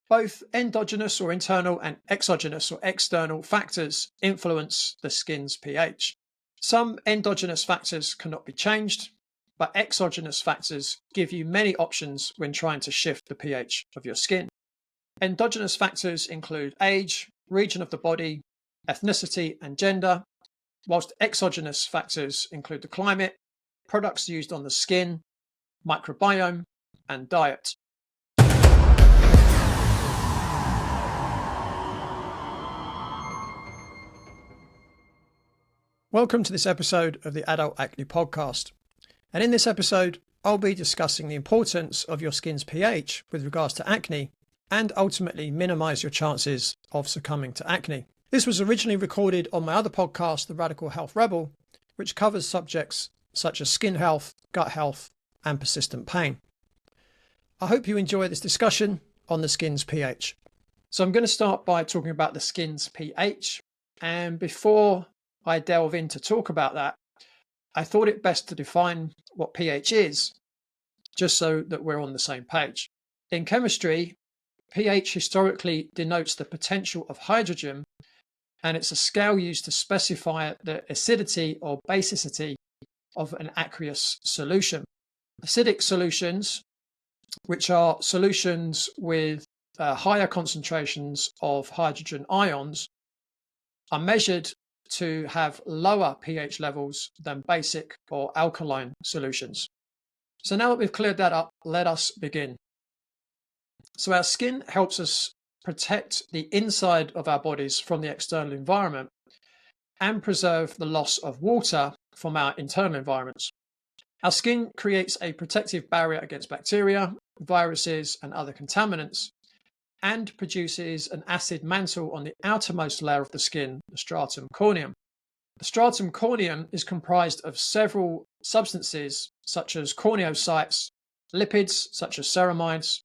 Both endogenous or internal and exogenous or external factors influence the skin's pH. Some endogenous factors cannot be changed, but exogenous factors give you many options when trying to shift the pH of your skin. Endogenous factors include age, region of the body, ethnicity, and gender, whilst exogenous factors include the climate, products used on the skin, microbiome, and diet. Welcome to this episode of the Adult Acne Podcast. And in this episode, I'll be discussing the importance of your skin's pH with regards to acne and ultimately minimize your chances of succumbing to acne. This was originally recorded on my other podcast, The Radical Health Rebel, which covers subjects such as skin health, gut health, and persistent pain. I hope you enjoy this discussion on the skin's pH. So I'm going to start by talking about the skin's pH. And before I delve in to talk about that, I thought it best to define what pH is, just so that we're on the same page. In chemistry, pH historically denotes the potential of hydrogen, and it's a scale used to specify the acidity or basicity of an aqueous solution. Acidic solutions, which are solutions with higher concentrations of hydrogen ions, are measured to have lower pH levels than basic or alkaline solutions. So now that we've cleared that up, let us begin. So our skin helps us protect the inside of our bodies from the external environment and preserve the loss of water from our internal environments. Our skin creates a protective barrier against bacteria, viruses, and other contaminants, and produces an acid mantle on the outermost layer of the skin, the stratum corneum. The stratum corneum is comprised of several substances such as corneocytes, lipids such as ceramides,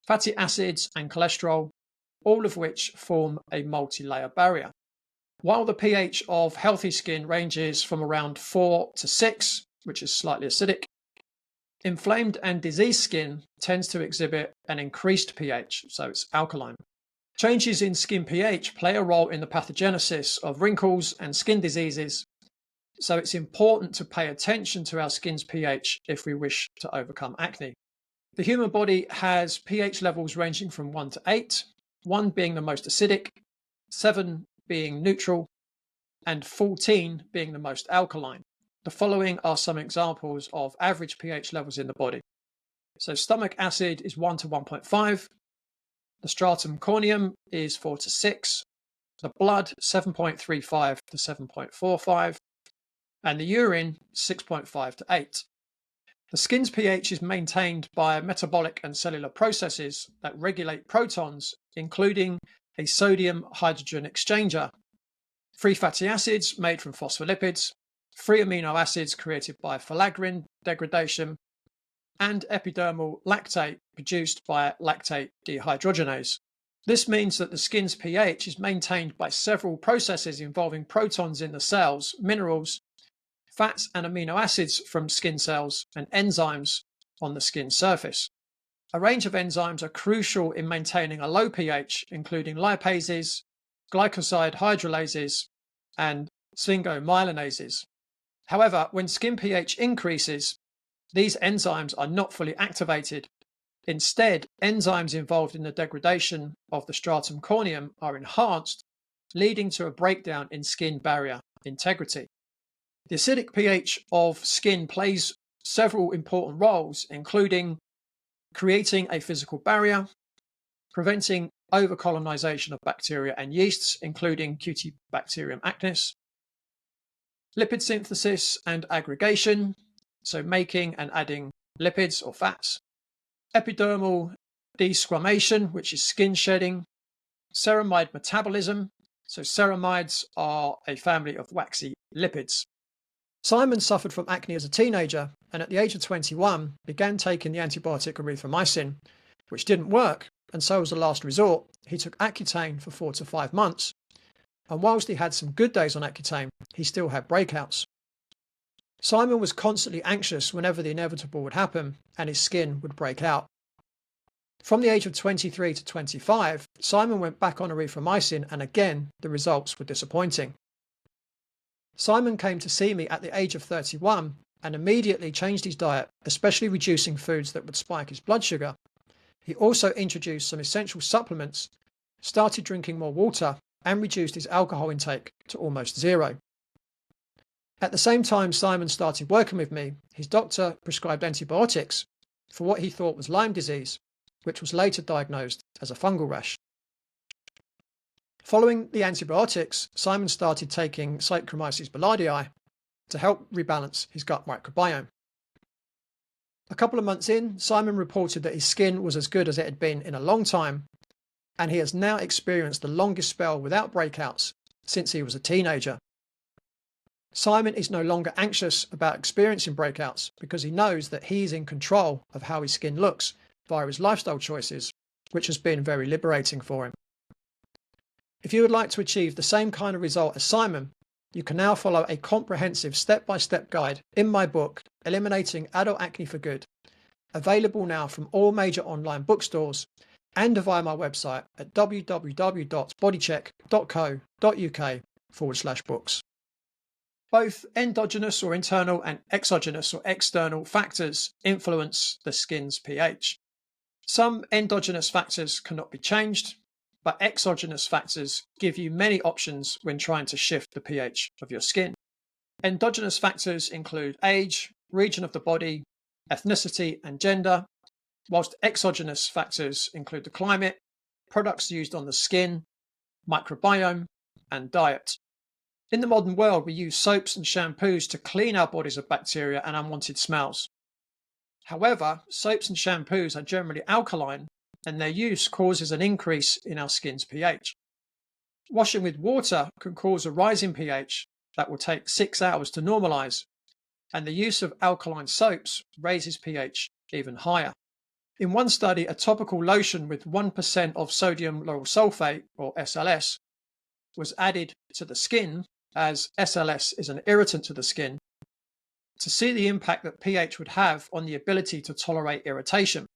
fatty acids, and cholesterol, all of which form a multi-layer barrier. While the pH of healthy skin ranges from around 4 to 6, which is slightly acidic, inflamed and diseased skin tends to exhibit an increased pH, so it's alkaline. Changes in skin pH play a role in the pathogenesis of wrinkles and skin diseases, so it's important to pay attention to our skin's pH if we wish to overcome acne. The human body has pH levels ranging from 1 to 8, 1 being the most acidic, 7 being neutral, and 14 being the most alkaline. The following are some examples of average pH levels in the body. So stomach acid is 1 to 1.5, the stratum corneum is 4 to 6, the blood 7.35 to 7.45, and the urine 6.5 to 8. The skin's pH is maintained by metabolic and cellular processes that regulate protons, including a sodium-hydrogen exchanger, free fatty acids made from phospholipids, free amino acids created by filaggrin degradation, and epidermal lactate produced by lactate dehydrogenase. This means that the skin's pH is maintained by several processes involving protons in the cells, minerals, fats and amino acids from skin cells, and enzymes on the skin surface. A range of enzymes are crucial in maintaining a low pH, including lipases, glycoside hydrolases, and sphingomyelinases. However, when skin pH increases, these enzymes are not fully activated. Instead, enzymes involved in the degradation of the stratum corneum are enhanced, leading to a breakdown in skin barrier integrity. The acidic pH of skin plays several important roles, including creating a physical barrier, preventing overcolonization of bacteria and yeasts, including Cutibacterium acnes, lipid synthesis and aggregation, so making and adding lipids or fats, epidermal desquamation, which is skin shedding, ceramide metabolism, so ceramides are a family of waxy lipids. Simon suffered from acne as a teenager and at the age of 21 began taking the antibiotic erythromycin, which didn't work, and so as a last resort, he took Accutane for 4 to 5 months. And whilst he had some good days on Accutane, he still had breakouts. Simon was constantly anxious whenever the inevitable would happen and his skin would break out. From the age of 23 to 25, Simon went back on erythromycin, and again, the results were disappointing. Simon came to see me at the age of 31 and immediately changed his diet, especially reducing foods that would spike his blood sugar. He also introduced some essential supplements, started drinking more water, and reduced his alcohol intake to almost zero. At the same time Simon started working with me, his doctor prescribed antibiotics for what he thought was Lyme disease, which was later diagnosed as a fungal rash. Following the antibiotics, Simon started taking Saccharomyces boulardii to help rebalance his gut microbiome. A couple of months in, Simon reported that his skin was as good as it had been in a long time, and he has now experienced the longest spell without breakouts since he was a teenager. Simon is no longer anxious about experiencing breakouts because he knows that he is in control of how his skin looks via his lifestyle choices, which has been very liberating for him. If you would like to achieve the same kind of result as Simon, you can now follow a comprehensive step-by-step guide in my book, Eliminating Adult Acne for Good, available now from all major online bookstores and via my website at www.bodycheck.co.uk/books. Both endogenous or internal and exogenous or external factors influence the skin's pH. Some endogenous factors cannot be changed, but exogenous factors give you many options when trying to shift the pH of your skin. Endogenous factors include age, region of the body, ethnicity, and gender, whilst exogenous factors include the climate, products used on the skin, microbiome, and diet. In the modern world, we use soaps and shampoos to clean our bodies of bacteria and unwanted smells. However, soaps and shampoos are generally alkaline, and their use causes an increase in our skin's pH. Washing with water can cause a rise in pH that will take 6 hours to normalize, and the use of alkaline soaps raises pH even higher. In one study, a topical lotion with 1% of sodium lauryl sulfate, or SLS, was added to the skin, as SLS is an irritant to the skin, to see the impact that pH would have on the ability to tolerate irritation.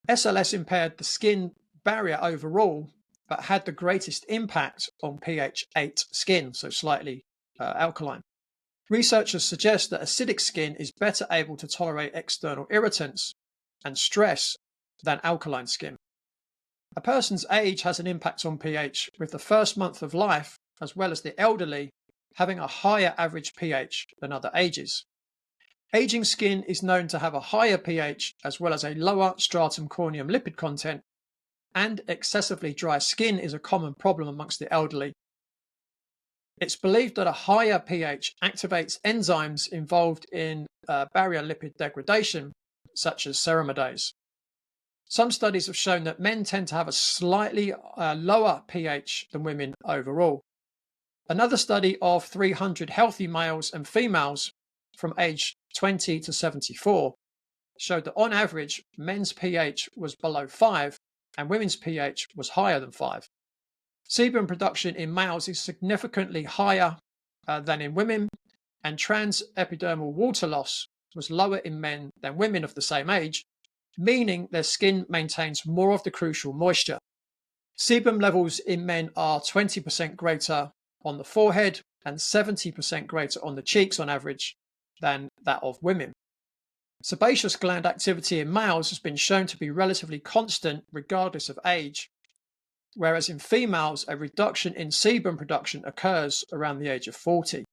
SLS impaired the skin barrier overall, but had the greatest impact on pH 8 skin, so slightly alkaline. Researchers suggest that acidic skin is better able to tolerate external irritants and stress than alkaline skin. A person's age has an impact on pH, with the first month of life, as well as the elderly, having a higher average pH than other ages. Aging skin is known to have a higher pH as well as a lower stratum corneum lipid content, and excessively dry skin is a common problem amongst the elderly. It's believed that a higher pH activates enzymes involved in barrier lipid degradation, such as ceramidase. Some studies have shown that men tend to have a slightly lower pH than women overall. Another study of 300 healthy males and females from age 20 to 74 showed that on average, men's pH was below 5 and women's pH was higher than 5. Sebum production in males is significantly higher than in women, and transepidermal water loss was lower in men than women of the same age, meaning their skin maintains more of the crucial moisture. Sebum levels in men are 20% greater on the forehead and 70% greater on the cheeks on average than that of women. Sebaceous gland activity in males has been shown to be relatively constant regardless of age, whereas in females a reduction in sebum production occurs around the age of 40.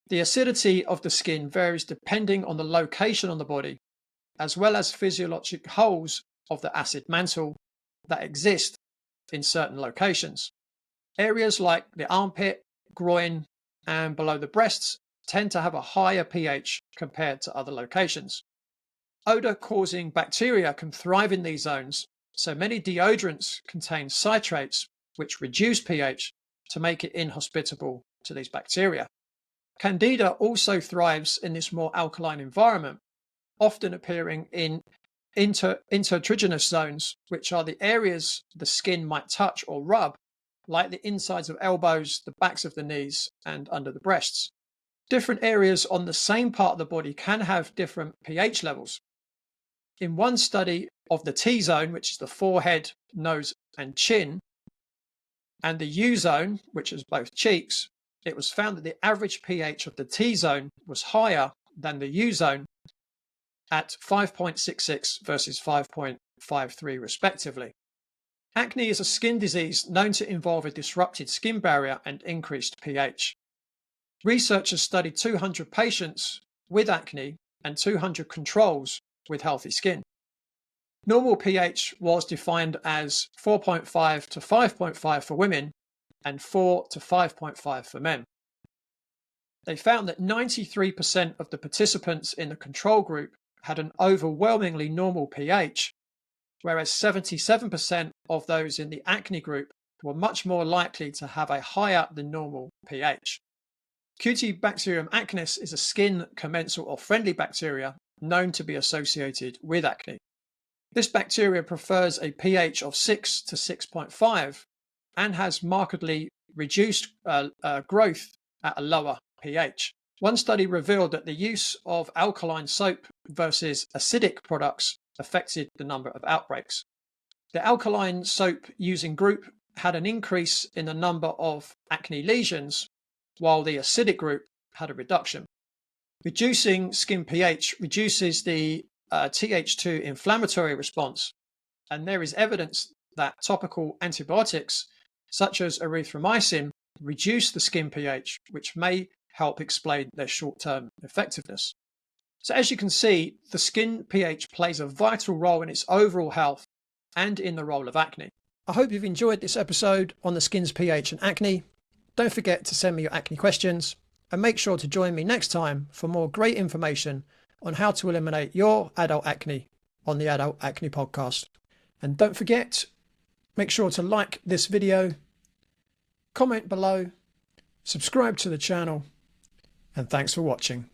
The acidity of the skin varies depending on the location on the body, as well as physiologic holes of the acid mantle that exist in certain locations. Areas like the armpit, groin, and below the breasts tend to have a higher pH compared to other locations. Odor-causing bacteria can thrive in these zones, so many deodorants contain citrates which reduce pH to make it inhospitable to these bacteria. Candida also thrives in this more alkaline environment, often appearing in intertriginous zones, which are the areas the skin might touch or rub, like the insides of elbows, the backs of the knees, and under the breasts. Different areas on the same part of the body can have different pH levels. In one study of the T-zone, which is the forehead, nose and chin, and the U-zone, which is both cheeks, it was found that the average pH of the T-zone was higher than the U-zone at 5.66 versus 5.53 respectively. Acne is a skin disease known to involve a disrupted skin barrier and increased pH. Researchers studied 200 patients with acne and 200 controls with healthy skin. Normal pH was defined as 4.5 to 5.5 for women and 4 to 5.5 for men. They found that 93% of the participants in the control group had an overwhelmingly normal pH, whereas 77% of those in the acne group were much more likely to have a higher than normal pH. Cutibacterium acnes is a skin commensal or friendly bacteria known to be associated with acne. This bacteria prefers a pH of 6 to 6.5 and has markedly reduced growth at a lower pH. One study revealed that the use of alkaline soap versus acidic products affected the number of outbreaks. The alkaline soap using group had an increase in the number of acne lesions, while the acidic group had a reduction. Reducing skin pH reduces the Th2 inflammatory response, and there is evidence that topical antibiotics such as erythromycin reduce the skin pH, which may help explain their short-term effectiveness. So as you can see, the skin pH plays a vital role in its overall health and in the role of acne. I hope you've enjoyed this episode on the skin's pH and acne. Don't forget to send me your acne questions and make sure to join me next time for more great information on how to eliminate your adult acne on the Adult Acne Podcast. And don't forget, make sure to like this video, comment below, subscribe to the channel, and thanks for watching.